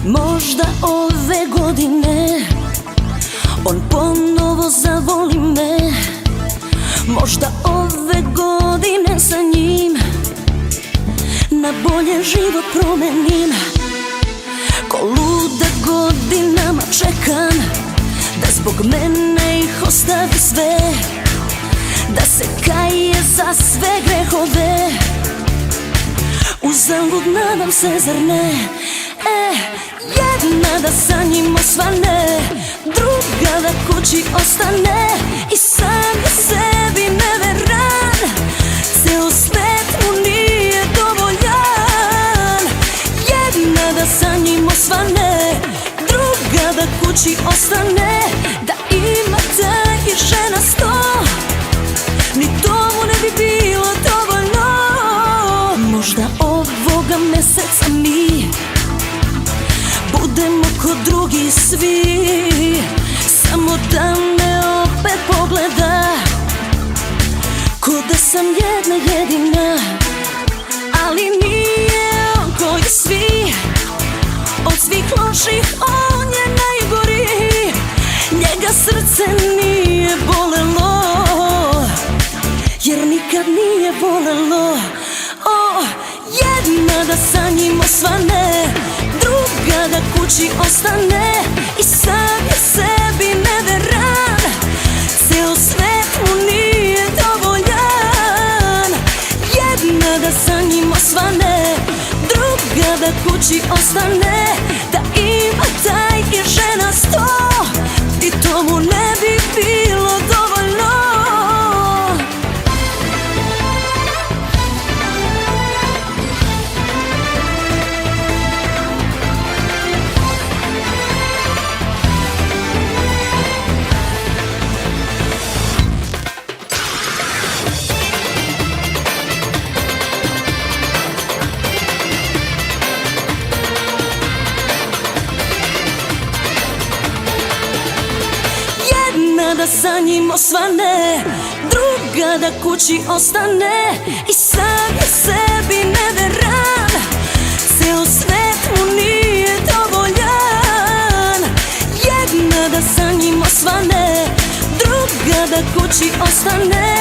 Možda ove godine on ponovo zavoli me. Možda ove godine sa njim na bolje život promenim. Ko luda godinama čekam da zbog mene ih ostavi sve, da se kaje za sve grehove. Uzalud nadam se, zar ne? Jedna da sa njim osvane, druga da kući ostane. I sam je sebi neveran, ceo svet mu nije dovoljan. Jedna da sa njim osvane, druga da kući ostane. Da ima taj i žena 100, ni to mu ne bi bilo dovoljno. Možda ovoga meseca mi budemo ko drugi svi, samo da me opet pogleda ko da sam jedna jedina. Ali nije on koji svi, od svih loših on je najgori. Njega srce nije bolelo, jer nikad nije volelo. Jedna da sa njim osvane, druga da kući ostane. I sam je sebi neveran, ceo svet mu nije dovoljan. Jedna da sa njim osvane, druga da kući ostane. Da ima taj i žena 100, i to mu ne bi bilo dovoljno. Da sa njim osvane, druga da kući ostane. I sam je sebi neveran, ceo svet mu nije dovoljan. Jedna da sa njim osvane, druga da kući ostane.